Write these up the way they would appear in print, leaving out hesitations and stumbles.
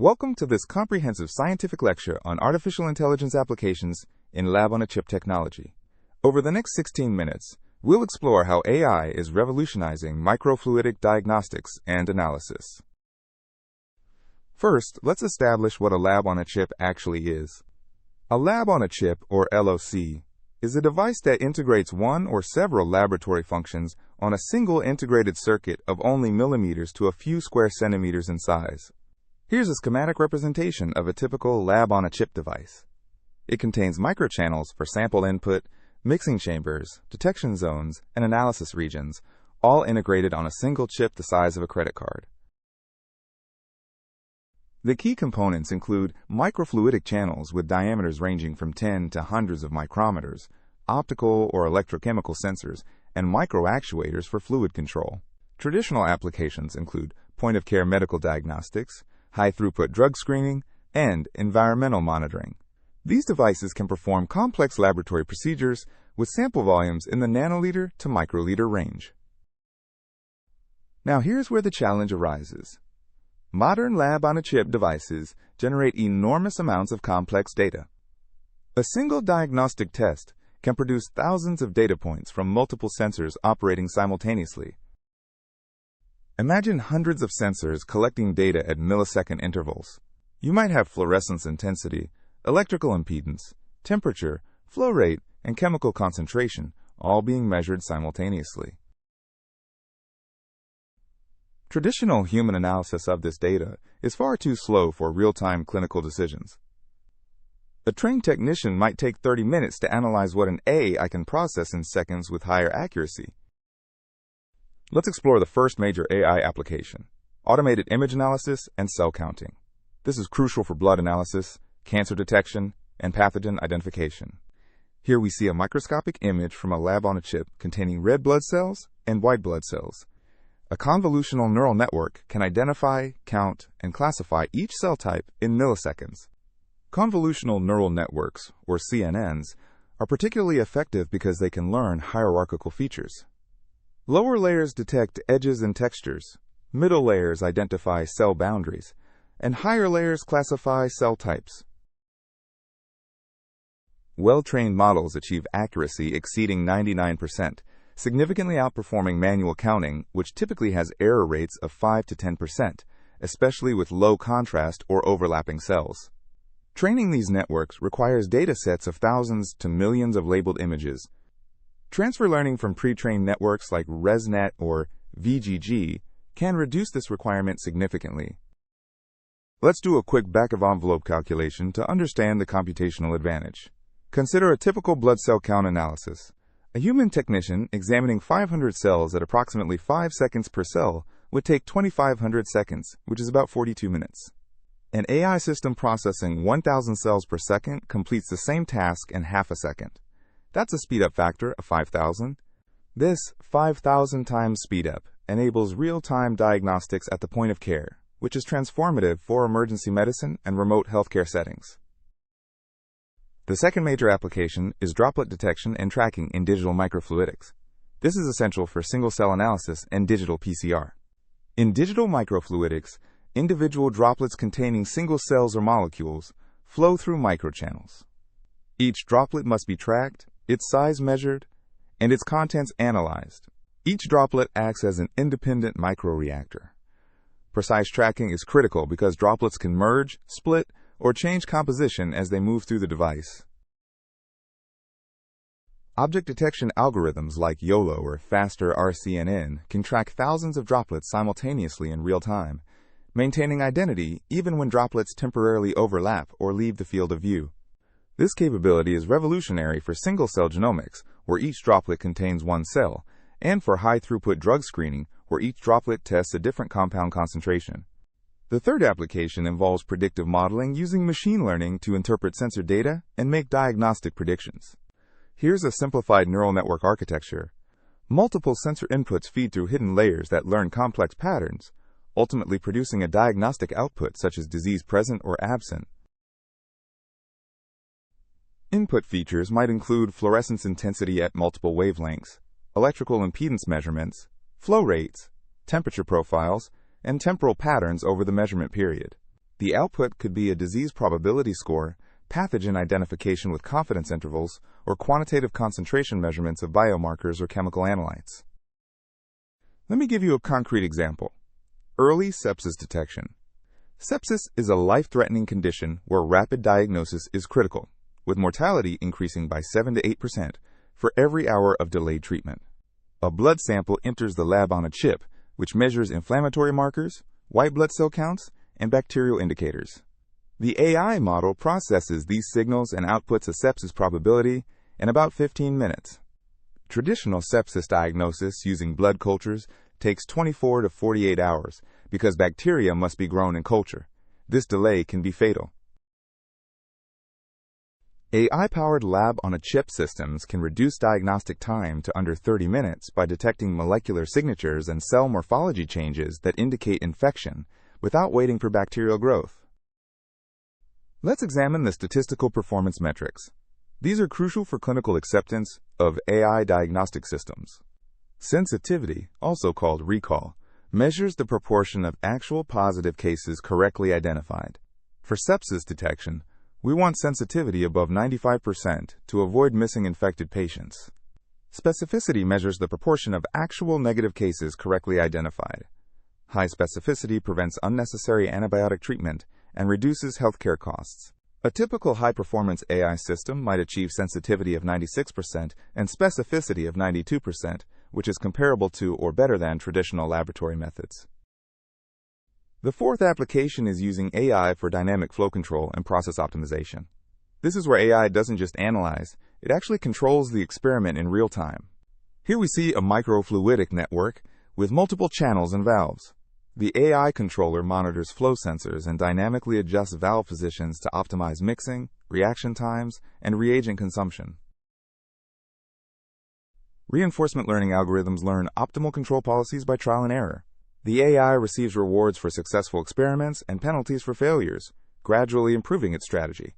Welcome to this comprehensive scientific lecture on artificial intelligence applications in lab-on-a-chip technology. Over the next 16 minutes, we'll explore how AI is revolutionizing microfluidic diagnostics and analysis. First, let's establish what a lab-on-a-chip actually is. A lab-on-a-chip, or LOC, is a device that integrates one or several laboratory functions on a single integrated circuit of only millimeters to a few square centimeters in size. Here's a schematic representation of a typical lab-on-a-chip device. It contains microchannels for sample input, mixing chambers, detection zones, and analysis regions, all integrated on a single chip the size of a credit card. The key components include microfluidic channels with diameters ranging from 10 to hundreds of micrometers, optical or electrochemical sensors, and microactuators for fluid control. Traditional applications include point-of-care medical diagnostics, high-throughput drug screening, and environmental monitoring. These devices can perform complex laboratory procedures with sample volumes in the nanoliter to microliter range. Now here's where the challenge arises. Modern lab-on-a-chip devices generate enormous amounts of complex data. A single diagnostic test can produce thousands of data points from multiple sensors operating simultaneously. Imagine hundreds of sensors collecting data at millisecond intervals. You might have fluorescence intensity, electrical impedance, temperature, flow rate, and chemical concentration all being measured simultaneously. Traditional human analysis of this data is far too slow for real-time clinical decisions. A trained technician might take 30 minutes to analyze what an AI can process in seconds with higher accuracy. Let's explore the first major AI application: automated image analysis and cell counting. This is crucial for blood analysis, cancer detection, and pathogen identification. Here we see a microscopic image from a lab-on-a-chip containing red blood cells and white blood cells. A convolutional neural network can identify, count, and classify each cell type in milliseconds. Convolutional neural networks, or CNNs, are particularly effective because they can learn hierarchical features. Lower layers detect edges and textures, middle layers identify cell boundaries, and higher layers classify cell types. Well-trained models achieve accuracy exceeding 99%, significantly outperforming manual counting, which typically has error rates of 5 to 10%, especially with low contrast or overlapping cells. Training these networks requires data sets of thousands to millions of labeled images. Transfer learning from pre-trained networks like ResNet or VGG can reduce this requirement significantly. Let's do a quick back-of-envelope calculation to understand the computational advantage. Consider a typical blood cell count analysis. A human technician examining 500 cells at approximately 5 seconds per cell would take 2,500 seconds, which is about 42 minutes. An AI system processing 1,000 cells per second completes the same task in half a second. That's a speed-up factor of 5,000. This 5,000 times speed-up enables real-time diagnostics at the point of care, which is transformative for emergency medicine and remote healthcare settings. The second major application is droplet detection and tracking in digital microfluidics. This is essential for single-cell analysis and digital PCR. In digital microfluidics, individual droplets containing single cells or molecules flow through microchannels. Each droplet must be tracked, its size measured, and its contents analyzed. Each droplet acts as an independent microreactor. Precise tracking is critical because droplets can merge, split, or change composition as they move through the device. Object detection algorithms like YOLO or faster RCNN can track thousands of droplets simultaneously in real time, maintaining identity even when droplets temporarily overlap or leave the field of view. This capability is revolutionary for single-cell genomics, where each droplet contains one cell, and for high-throughput drug screening, where each droplet tests a different compound concentration. The third application involves predictive modeling using machine learning to interpret sensor data and make diagnostic predictions. Here's a simplified neural network architecture. Multiple sensor inputs feed through hidden layers that learn complex patterns, ultimately producing a diagnostic output such as disease present or absent. Input features might include fluorescence intensity at multiple wavelengths, electrical impedance measurements, flow rates, temperature profiles, and temporal patterns over the measurement period. The output could be a disease probability score, pathogen identification with confidence intervals, or quantitative concentration measurements of biomarkers or chemical analytes. Let me give you a concrete example. Early sepsis detection. Sepsis is a life-threatening condition where rapid diagnosis is critical, with mortality increasing by 7 to 8% for every hour of delayed treatment. A blood sample enters the lab on a chip, which measures inflammatory markers, white blood cell counts, and bacterial indicators. The AI model processes these signals and outputs a sepsis probability in about 15 minutes. Traditional sepsis diagnosis using blood cultures takes 24 to 48 hours because bacteria must be grown in culture. This delay can be fatal. AI-powered lab-on-a-chip systems can reduce diagnostic time to under 30 minutes by detecting molecular signatures and cell morphology changes that indicate infection without waiting for bacterial growth. Let's examine the statistical performance metrics. These are crucial for clinical acceptance of AI diagnostic systems. Sensitivity, also called recall, measures the proportion of actual positive cases correctly identified. For sepsis detection, we want sensitivity above 95% to avoid missing infected patients. Specificity measures the proportion of actual negative cases correctly identified. High specificity prevents unnecessary antibiotic treatment and reduces healthcare costs. A typical high-performance AI system might achieve sensitivity of 96% and specificity of 92%, which is comparable to or better than traditional laboratory methods. The fourth application is using AI for dynamic flow control and process optimization. This is where AI doesn't just analyze, it actually controls the experiment in real time. Here we see a microfluidic network with multiple channels and valves. The AI controller monitors flow sensors and dynamically adjusts valve positions to optimize mixing, reaction times, and reagent consumption. Reinforcement learning algorithms learn optimal control policies by trial and error. The AI receives rewards for successful experiments and penalties for failures, gradually improving its strategy.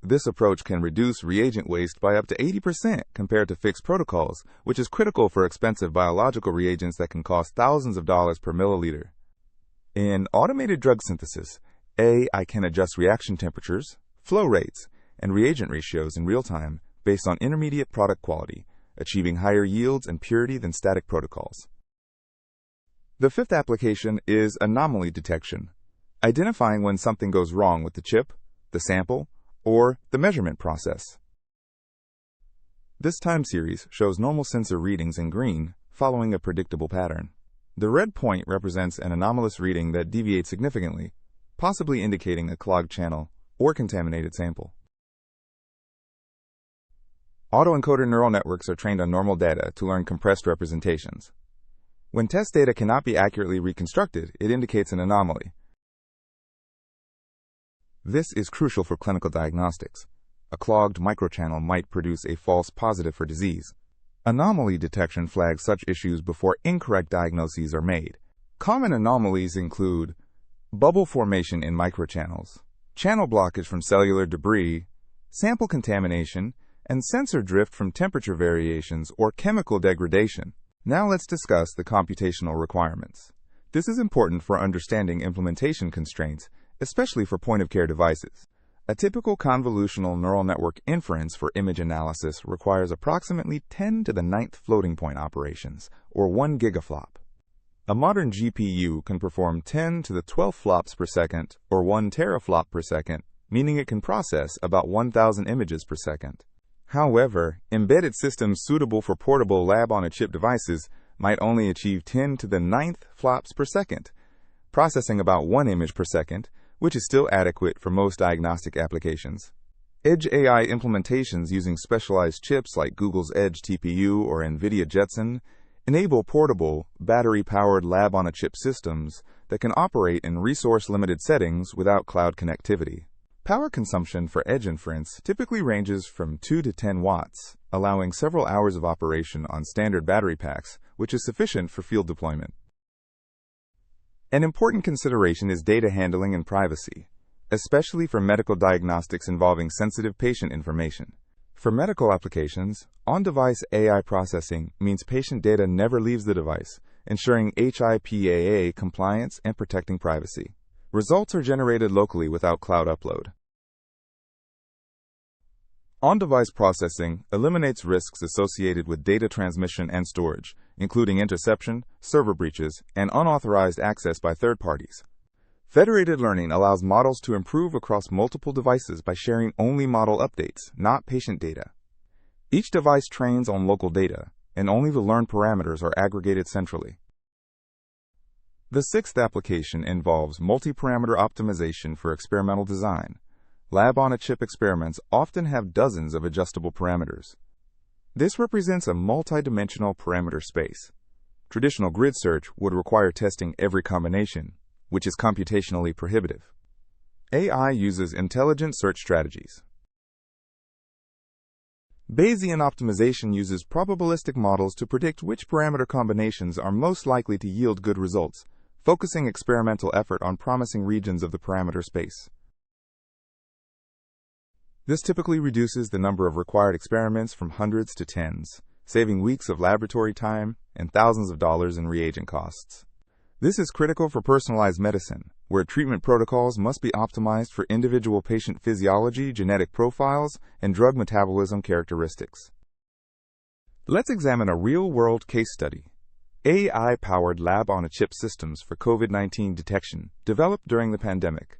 This approach can reduce reagent waste by up to 80% compared to fixed protocols, which is critical for expensive biological reagents that can cost thousands of dollars per milliliter. In automated drug synthesis, AI can adjust reaction temperatures, flow rates, and reagent ratios in real time based on intermediate product quality, achieving higher yields and purity than static protocols. The fifth application is anomaly detection, identifying when something goes wrong with the chip, the sample, or the measurement process. This time series shows normal sensor readings in green, following a predictable pattern. The red point represents an anomalous reading that deviates significantly, possibly indicating a clogged channel or contaminated sample. Autoencoder neural networks are trained on normal data to learn compressed representations. When test data cannot be accurately reconstructed, it indicates an anomaly. This is crucial for clinical diagnostics. A clogged microchannel might produce a false positive for disease. Anomaly detection flags such issues before incorrect diagnoses are made. Common anomalies include bubble formation in microchannels, channel blockage from cellular debris, sample contamination, and sensor drift from temperature variations or chemical degradation. Now let's discuss the computational requirements. This is important for understanding implementation constraints, especially for point-of-care devices. A typical convolutional neural network inference for image analysis requires approximately 10 to the 9th floating point operations, or 1 gigaflop. A modern GPU can perform 10 to the 12th flops per second, or 1 teraflop per second, meaning it can process about 1,000 images per second. However, embedded systems suitable for portable lab-on-a-chip devices might only achieve 10 to the 9th flops per second, processing about 1 image per second, which is still adequate for most diagnostic applications. Edge AI implementations using specialized chips like Google's Edge TPU or NVIDIA Jetson enable portable, battery-powered lab-on-a-chip systems that can operate in resource-limited settings without cloud connectivity. Power consumption for edge inference typically ranges from 2 to 10 watts, allowing several hours of operation on standard battery packs, which is sufficient for field deployment. An important consideration is data handling and privacy, especially for medical diagnostics involving sensitive patient information. For medical applications, on-device AI processing means patient data never leaves the device, ensuring HIPAA compliance and protecting privacy. Results are generated locally without cloud upload. On-device processing eliminates risks associated with data transmission and storage, including interception, server breaches, and unauthorized access by third parties. Federated learning allows models to improve across multiple devices by sharing only model updates, not patient data. Each device trains on local data, and only the learned parameters are aggregated centrally. The sixth application involves multiparameter optimization for experimental design. Lab-on-a-chip experiments often have dozens of adjustable parameters. This represents a multidimensional parameter space. Traditional grid search would require testing every combination, which is computationally prohibitive. AI uses intelligent search strategies. Bayesian optimization uses probabilistic models to predict which parameter combinations are most likely to yield good results, focusing experimental effort on promising regions of the parameter space. This typically reduces the number of required experiments from hundreds to tens, saving weeks of laboratory time and thousands of dollars in reagent costs. This is critical for personalized medicine, where treatment protocols must be optimized for individual patient physiology, genetic profiles, and drug metabolism characteristics. Let's examine a real-world case study. AI-powered lab-on-a-chip systems for COVID-19 detection, developed during the pandemic.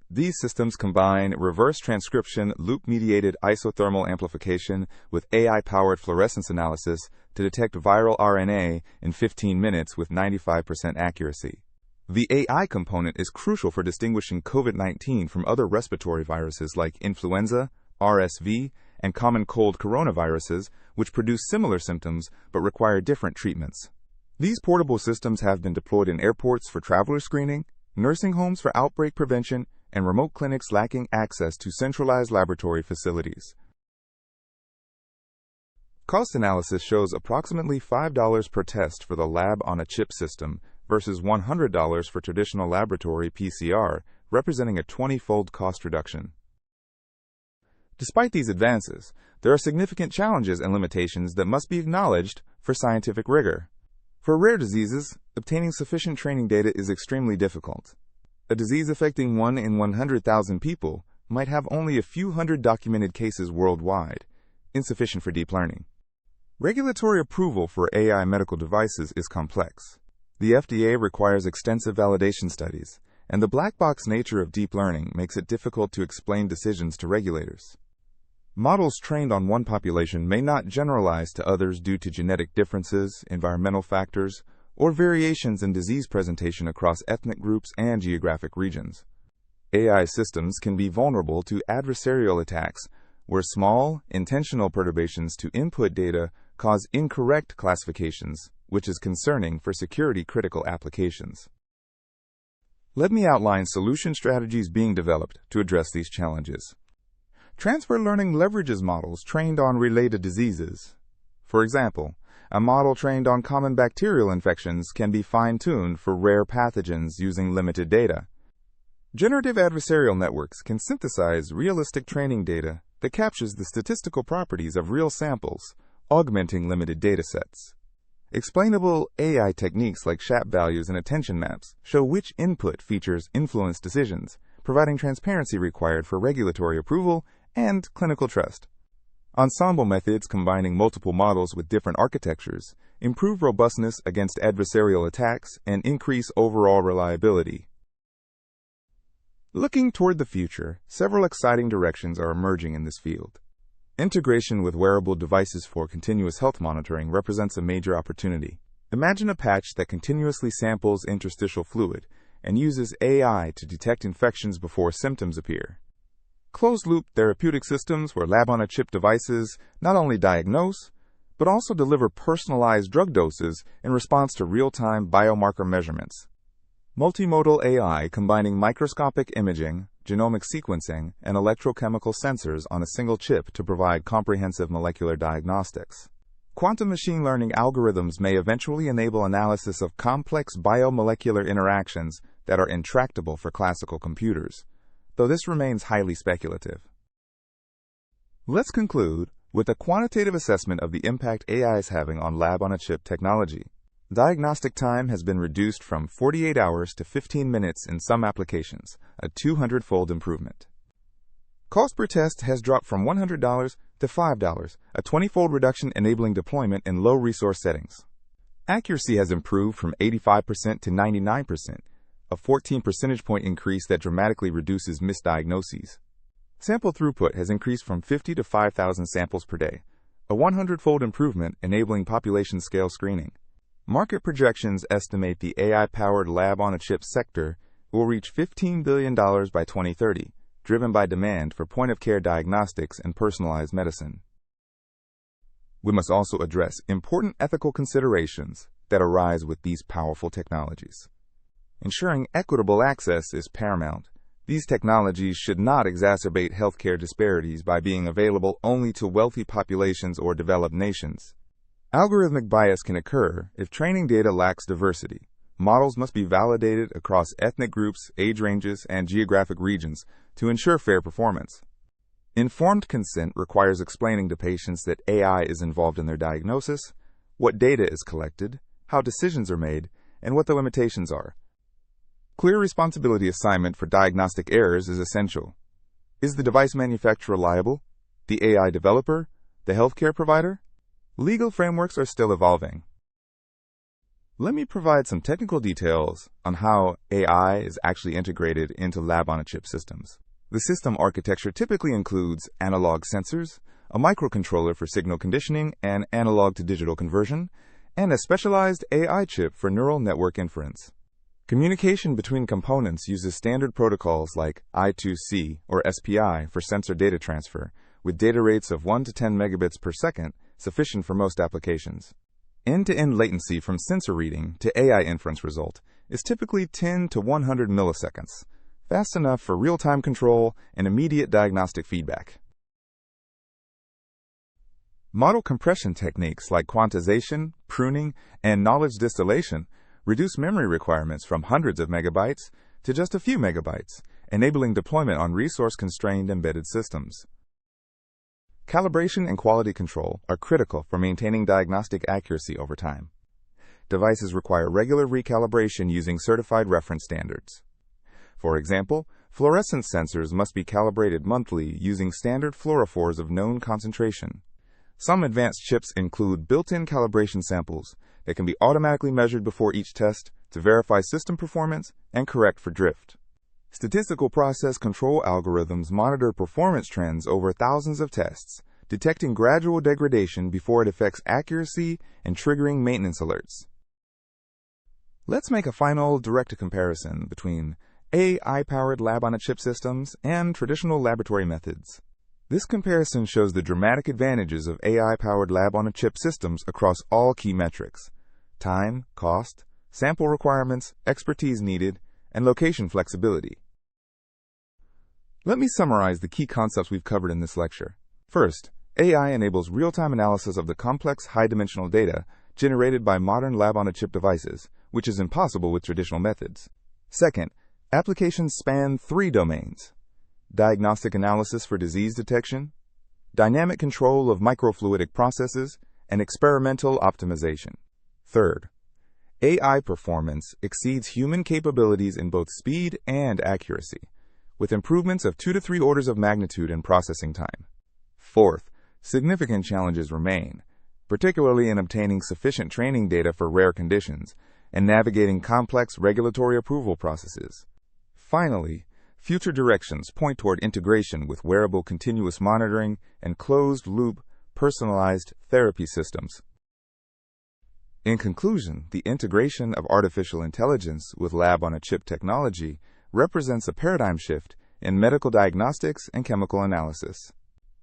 These systems combine reverse transcription loop-mediated isothermal amplification with AI-powered fluorescence analysis to detect viral RNA in 15 minutes with 95% accuracy. The AI component is crucial for distinguishing COVID-19 from other respiratory viruses like influenza, RSV, and common cold coronaviruses, which produce similar symptoms but require different treatments. These portable systems have been deployed in airports for traveler screening, nursing homes for outbreak prevention, and remote clinics lacking access to centralized laboratory facilities. Cost analysis shows approximately $5 per test for the lab-on-a-chip system versus $100 for traditional laboratory PCR, representing a 20-fold cost reduction. Despite these advances, there are significant challenges and limitations that must be acknowledged for scientific rigor. For rare diseases, obtaining sufficient training data is extremely difficult. A disease affecting 1 in 100,000 people might have only a few hundred documented cases worldwide, insufficient for deep learning. Regulatory approval for AI medical devices is complex. The FDA requires extensive validation studies, and the black box nature of deep learning makes it difficult to explain decisions to regulators. Models trained on one population may not generalize to others due to genetic differences, environmental factors, or variations in disease presentation across ethnic groups and geographic regions. AI systems can be vulnerable to adversarial attacks, where small, intentional perturbations to input data cause incorrect classifications, which is concerning for security-critical applications. Let me outline solution strategies being developed to address these challenges. Transfer learning leverages models trained on related diseases. For example, a model trained on common bacterial infections can be fine-tuned for rare pathogens using limited data. Generative adversarial networks can synthesize realistic training data that captures the statistical properties of real samples, augmenting limited datasets. Explainable AI techniques like SHAP values and attention maps show which input features influence decisions, providing transparency required for regulatory approval and clinical trust. Ensemble methods combining multiple models with different architectures improve robustness against adversarial attacks and increase overall reliability. Looking toward the future, several exciting directions are emerging in this field. Integration with wearable devices for continuous health monitoring represents a major opportunity. Imagine a patch that continuously samples interstitial fluid and uses AI to detect infections before symptoms appear. Closed-loop therapeutic systems where lab-on-a-chip devices not only diagnose, but also deliver personalized drug doses in response to real-time biomarker measurements. Multimodal AI combining microscopic imaging, genomic sequencing, and electrochemical sensors on a single chip to provide comprehensive molecular diagnostics. Quantum machine learning algorithms may eventually enable analysis of complex biomolecular interactions that are intractable for classical computers, though this remains highly speculative. Let's conclude with a quantitative assessment of the impact AI is having on lab-on-a-chip technology. Diagnostic time has been reduced from 48 hours to 15 minutes in some applications, a 200-fold improvement. Cost per test has dropped from $100 to $5, a 20-fold reduction enabling deployment in low-resource settings. Accuracy has improved from 85% to 99%, a 14 percentage point increase that dramatically reduces misdiagnoses. Sample throughput has increased from 50 to 5,000 samples per day, a 100-fold improvement enabling population-scale screening. Market projections estimate the AI-powered lab-on-a-chip sector will reach $15 billion by 2030, driven by demand for point-of-care diagnostics and personalized medicine. We must also address important ethical considerations that arise with these powerful technologies. Ensuring equitable access is paramount. These technologies should not exacerbate healthcare disparities by being available only to wealthy populations or developed nations. Algorithmic bias can occur if training data lacks diversity. Models must be validated across ethnic groups, age ranges, and geographic regions to ensure fair performance. Informed consent requires explaining to patients that AI is involved in their diagnosis, what data is collected, how decisions are made, and what the limitations are. Clear responsibility assignment for diagnostic errors is essential. Is the device manufacturer liable? The AI developer? The healthcare provider? Legal frameworks are still evolving. Let me provide some technical details on how AI is actually integrated into lab-on-a-chip systems. The system architecture typically includes analog sensors, a microcontroller for signal conditioning and analog-to-digital conversion, and a specialized AI chip for neural network inference. Communication between components uses standard protocols like I2C or SPI for sensor data transfer, with data rates of 1 to 10 megabits per second, sufficient for most applications. End-to-end latency from sensor reading to AI inference result is typically 10 to 100 milliseconds, fast enough for real-time control and immediate diagnostic feedback. Model compression techniques like quantization, pruning, and knowledge distillation reduce memory requirements from hundreds of megabytes to just a few megabytes, enabling deployment on resource-constrained embedded systems. Calibration and quality control are critical for maintaining diagnostic accuracy over time. Devices require regular recalibration using certified reference standards. For example, fluorescence sensors must be calibrated monthly using standard fluorophores of known concentration. Some advanced chips include built-in calibration samples that can be automatically measured before each test to verify system performance and correct for drift. Statistical process control algorithms monitor performance trends over thousands of tests, detecting gradual degradation before it affects accuracy and triggering maintenance alerts. Let's make a final direct comparison between AI-powered lab-on-a-chip systems and traditional laboratory methods. This comparison shows the dramatic advantages of AI-powered lab-on-a-chip systems across all key metrics: time, cost, sample requirements, expertise needed, and location flexibility. Let me summarize the key concepts we've covered in this lecture. First, AI enables real-time analysis of the complex high-dimensional data generated by modern lab-on-a-chip devices, which is impossible with traditional methods. Second, applications span three domains: diagnostic analysis for disease detection, dynamic control of microfluidic processes, and experimental optimization. Third, AI performance exceeds human capabilities in both speed and accuracy, with improvements of 2 to 3 orders of magnitude in processing time. Fourth, significant challenges remain, particularly in obtaining sufficient training data for rare conditions and navigating complex regulatory approval processes. Finally, future directions point toward integration with wearable continuous monitoring and closed-loop, personalized therapy systems. In conclusion, the integration of artificial intelligence with lab-on-a-chip technology represents a paradigm shift in medical diagnostics and chemical analysis.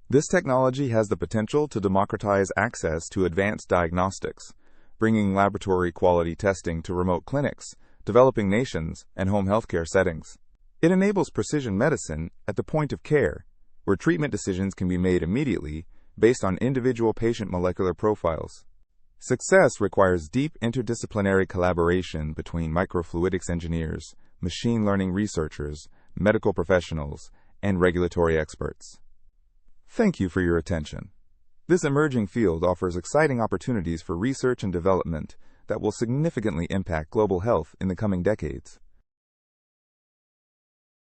This technology has the potential to democratize access to advanced diagnostics, bringing laboratory-quality testing to remote clinics, developing nations, and home healthcare settings. It enables precision medicine at the point of care, where treatment decisions can be made immediately based on individual patient molecular profiles. Success requires deep interdisciplinary collaboration between microfluidics engineers, machine learning researchers, medical professionals, and regulatory experts. Thank you for your attention. This emerging field offers exciting opportunities for research and development, that will significantly impact global health in the coming decades.